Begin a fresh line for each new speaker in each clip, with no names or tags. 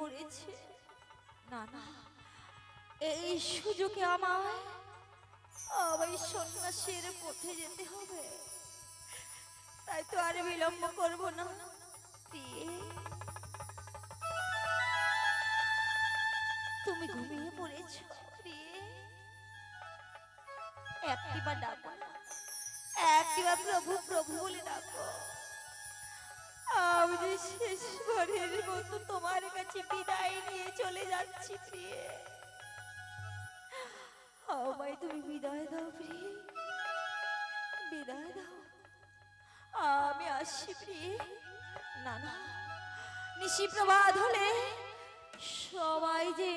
পড়েছে। না না, এই সুযোগে আমায় আবার সন্ন্যাসীর পথে যেতে হবে। তাই তো আর বিলম্ব করব না। তুমি ঘুমিয়ে পড়েছ প্রিয়ে? একটিবার ডাকো না, একটিবার প্রভু প্রভু বলে ডাকো। আমি শেষবারের মতো তোমার কাছে বিদায় নিয়ে চলে যাচ্ছি প্রিয়ে। আমায় তুমি বিদায় দাও প্রিয়ে, বিদায় দাও। আমি আসছি প্রিয়ে। না না, নিশি প্রভাত হলে সবাই যে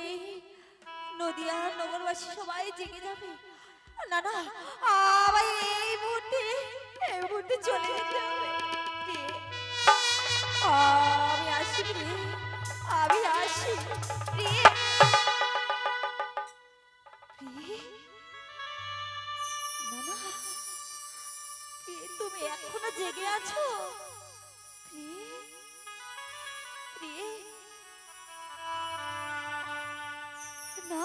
নদিয়া নগরবাসী সবাই জেগে যাবে। না না, আমায় এই মুহূর্তে চলে যেতে হবে প্রিয়ে। আমি আসি প্রিয়ে, আমি আসি প্রিয়ে। প্রিয়ে, না না, প্রিয়ে তুমি এখনো জেগে আছো? প্রিয়ে, প্রিয়ে, না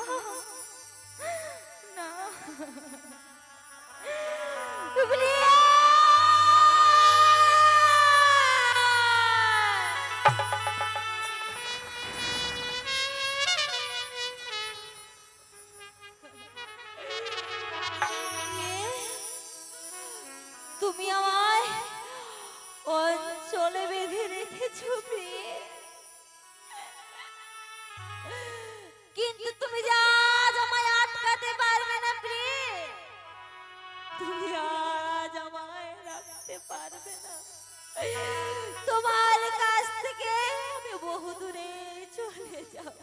না, প্রিয়ে। তুমি আমায় অঞ্চলে বেঁধে রেখেছো প্রিয়ে, কিন্তু তুমি যে আজ আমায় আটকাতে পারবে না প্রিয়ে। তুমি আজ আমায় রাখতে পারবে না। তোমার কাছ থেকে আমি বহু দূরে চলে যাব।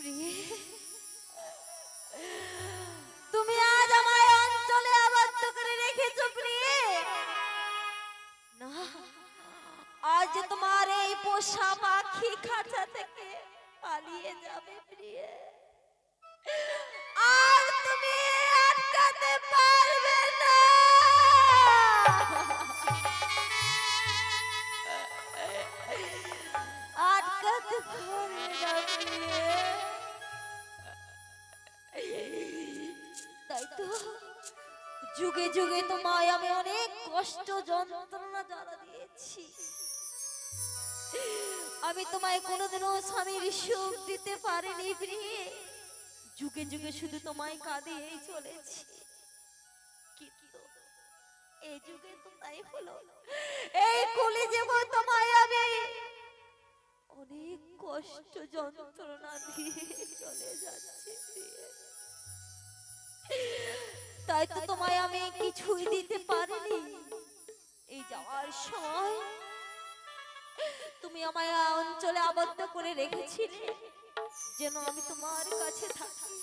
প্রিয়ে, তুমি আজ আমায় অঞ্চলে আবদ্ধ করে রেখেছো প্রিয়ে। না, আজ তোমার এই পোষা পাখি খাঁচা থেকে পালিয়ে যাবে প্রিয়ে। আর তুমি আটকাতে পারবে না। আটকাতে পারবে না প্রিয়ে। তাই তো যুগে যুগে তোমায় আমি অনেক কষ্ট যন্ত্রণা জ্বালা দিয়েছি। আমি তোমায় কোনোদিনও স্বামীর সুখ দিতে পারিনি প্রিয়ে। যুগে যুগে শুধু তোমায় কাঁদিয়েই চলেছি। কিন্তু এই যুগে তো তাই হলো, এই কলিযুগে তোমায় আমি অনেক কষ্ট যন্ত্রণা দিয়ে চলে যাচ্ছি প্রিয়ে। তাই তো তোমায় আমি কিছুই দিতে পারিনি। এই যাওয়ার সময় তুমি আমায় অঞ্চলে আবদ্ধ করে রেখেছিলে যেন আমি তোমার কাছে থাকি।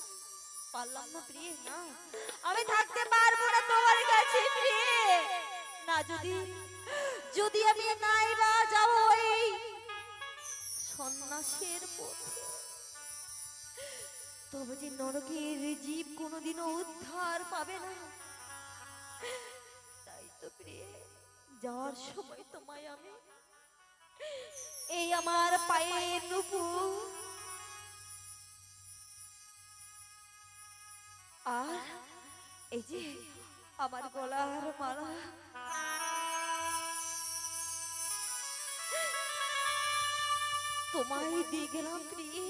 পারলাম না প্রিয়ে, না আমি থাকতে পারবো না তোমার কাছে প্রিয়ে। না, যদি আমি নাই বা যাবো এই সন্ন্যাসের পথে, তবে যে নরকের জীব কোনোদিনও উদ্ধার পাবে না। তাই তো প্রিয়ে, যাওয়ার সময় তোমায় আমি এই আমার পায়ের নুপুর আর এই যে আমার গলার মালা তোমায় দিয়ে গেলাম প্রিয়ে।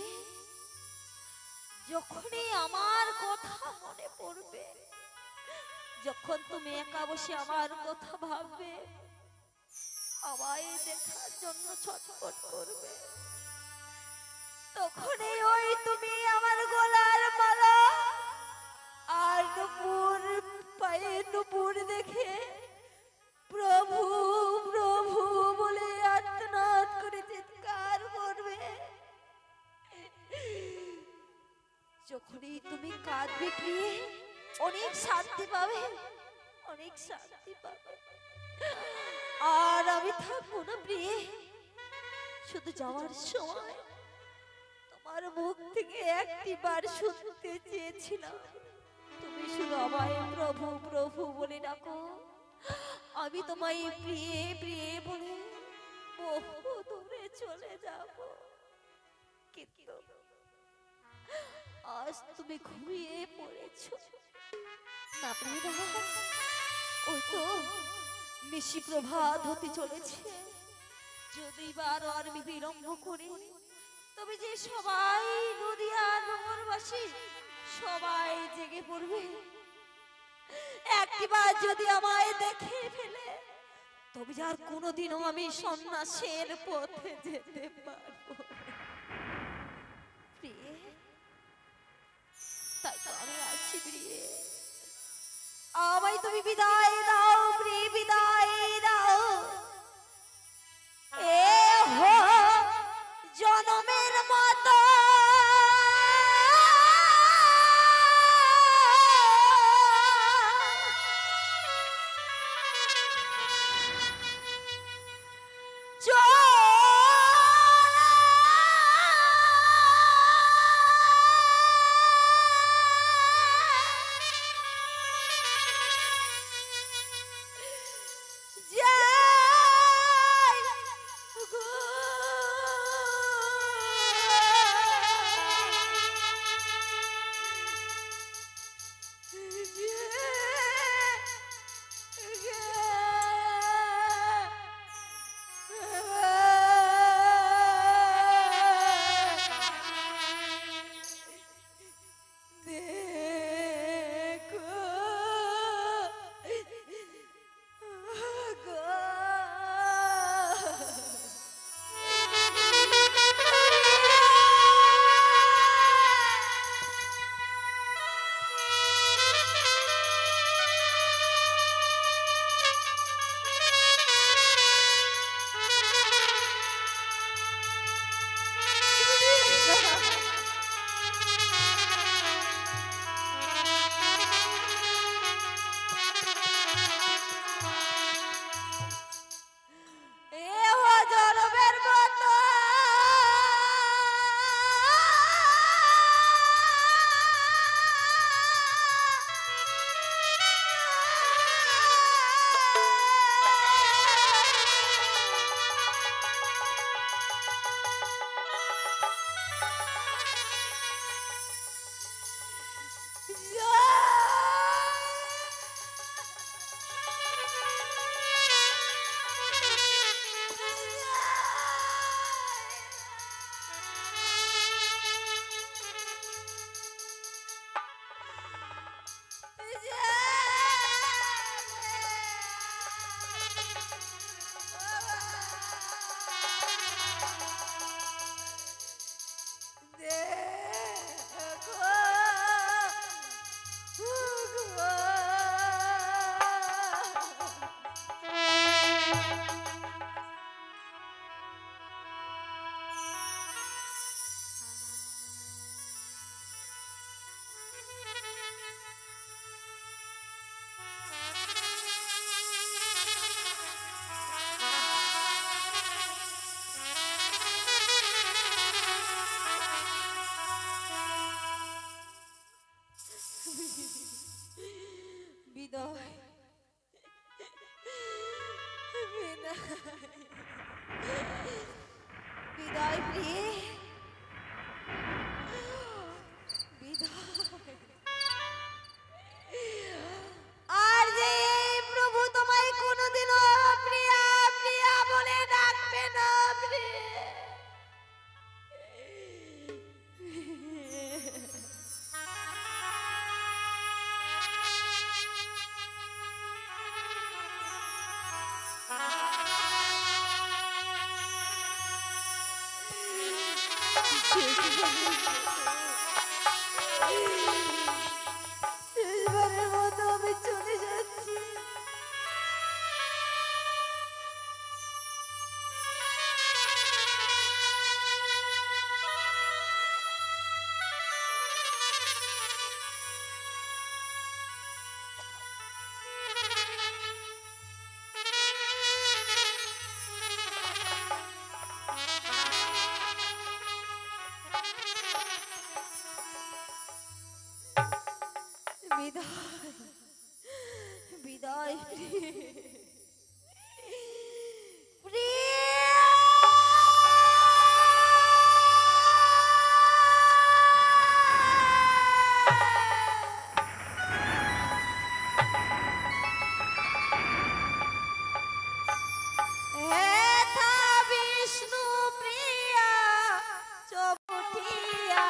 যখনই আমার কথা মনে পড়বে, যখন তুমি একা বসে আমার কথা ভাববে, আমায় দেখার জন্য ছটফট করবে, তখনই ওই তুমি আমার গলার মালা আর নুপুর, পায়ের নুপুর দেখে প্রভু প্রভু বলে আর্তনাদ করে চিৎকার করবে। যখনই তুমি কাঁদবে প্রিয়ে, অনেক শান্তি পাবে, অনেক শান্তি পাবে। আর আমি থাকবো না প্রিয়ে। শুধু যাওয়ার সময় তোমার মুখ থেকে একটি বার শুনতে চেয়েছিলাম, তুমি শুধু আমায় প্রভু প্রভু বলে ডাকো। আমি তোমায় প্রিয়ে প্রিয়ে বলে বহু দূরে চলে যাব। কিন্তু আজ তুমি ঘুমিয়ে পড়েছো না প্রিয়ে। ওই তো নিশি প্রভাত হতে চলেছে। যদি বার আর বিলম্ব করে, তবে যে সবাই নদিয়া নগরবাসী সবাই জেগে পড়বে। একবার যদি আমায় দেখে ফেলে, তবে আর কোনোদিনও আমি সন্ন্যাসের পথে যেতে পারবো প্রিয়ে। তাই তো আমি আসছি প্রিয়ে, আমায় তুমি বিদায় দাও প্রিয়ে, বিদায় দাও। এ হো জনমের মতো শেষবারের মতো আমি চলে যাচ্ছি। বিদায় বিদায় বিষ্ণু প্রিয়া চপটিয়া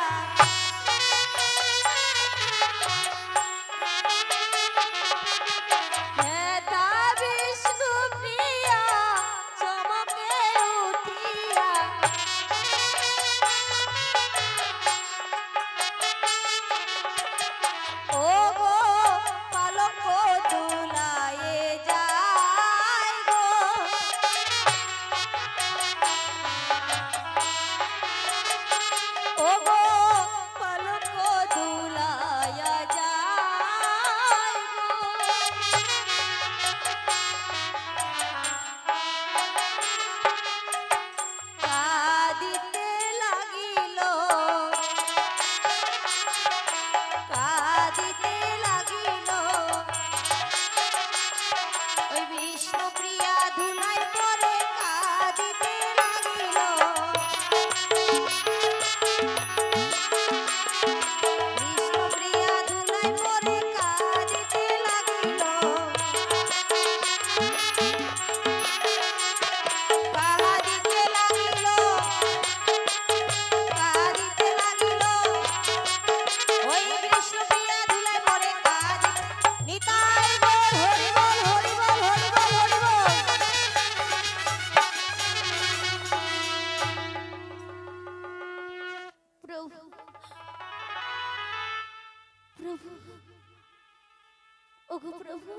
ওগো প্রভু,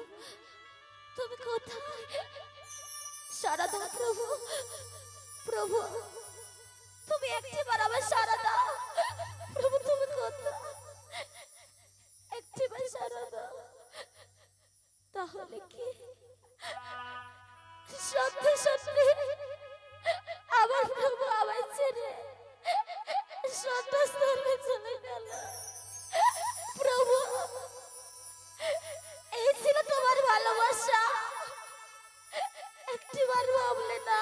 তুমি কোথায়? সারা দাও প্রভু, প্রভু তুমি একটিবার আমার সারা দাও। প্রভু তুমি কোথায়? একটিবার সারা দাও, তাহলে কি সত্যি সত্যি আমার প্রভু আমায় ছেড়ে সন্ন্যাসস্থলে চলে গেল। প্রভু এই ছিল তোমার ভালোবাসা, একটিবার ভাবলে না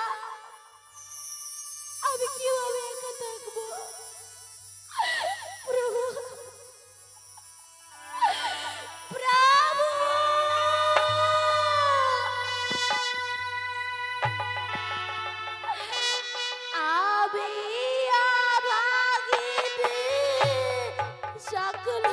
আমি কিভাবে একা থাকবো? প্রভু প্রভু আমি আভাগিনী সকল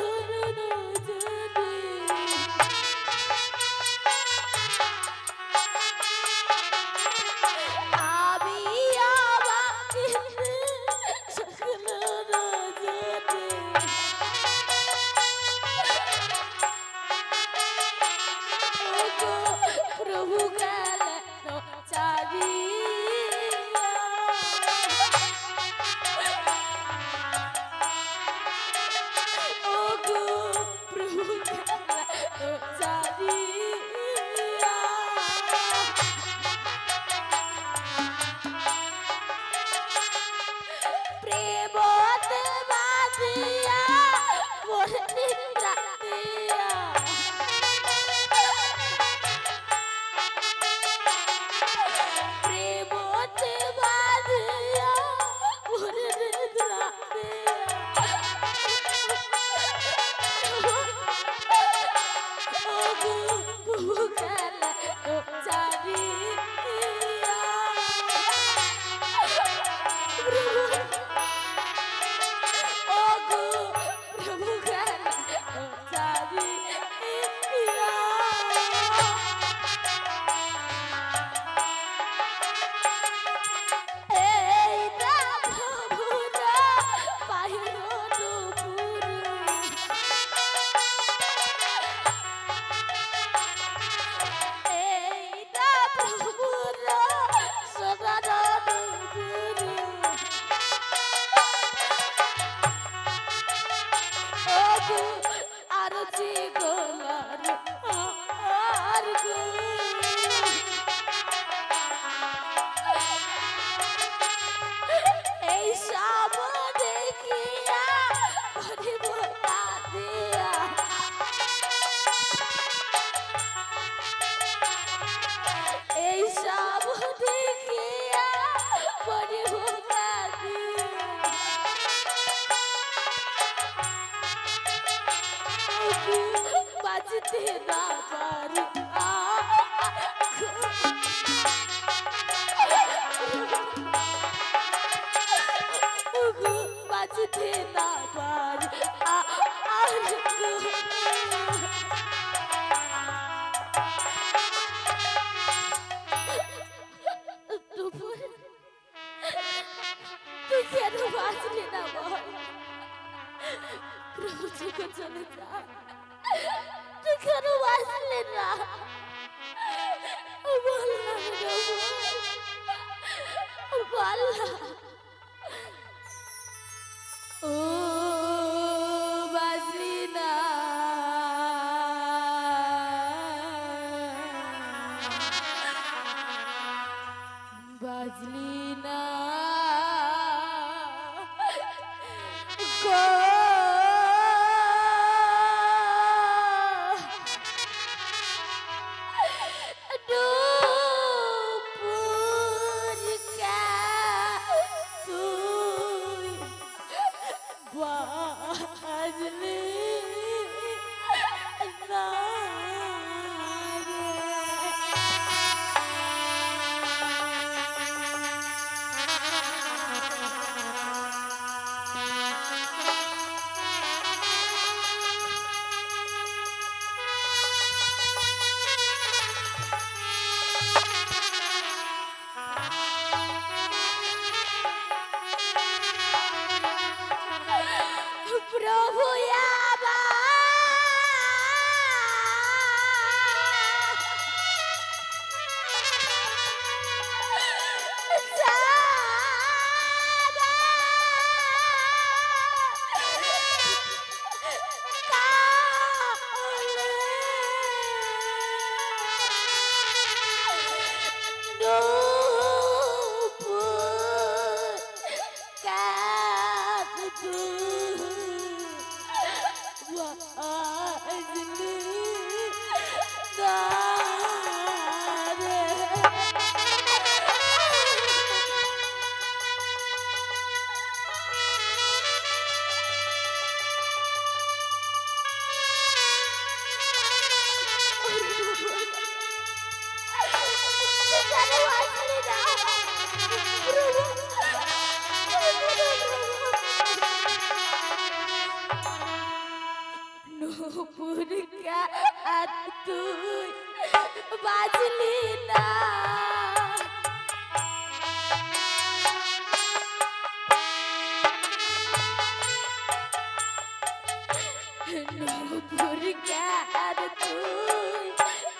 আর যে গোলার আর গো এই সব দেখিয়া বলে বোকা দিয়া এই সব দেখিয়া বলে বোকা দিয়া বাঁচতে না পারি বাঁচতে না পারি তুই কেন বাঁচলি না বল প্রভু চোখে চলে যা তুই কেন বাঁচলি না বল না বল না ও বাঁচলি না বাঁচলি না তুই বাজলি না নূপুর কার তুই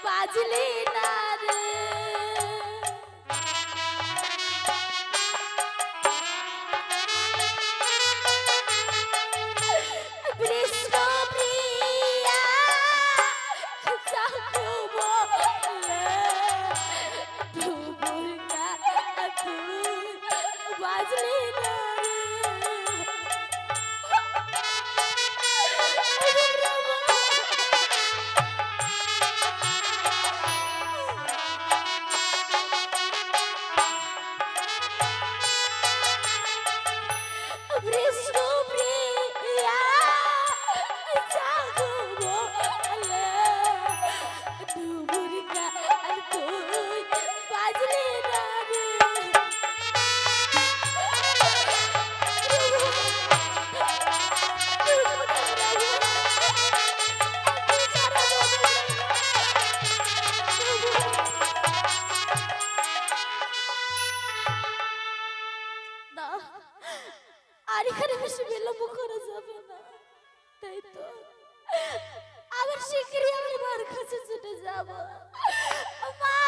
বাজলি না রে আর এখানে বেশি বিলম্ব করা যাবে না তাই তো আবার শিগগিরই আমার মার কাছে ছুটে যাব মা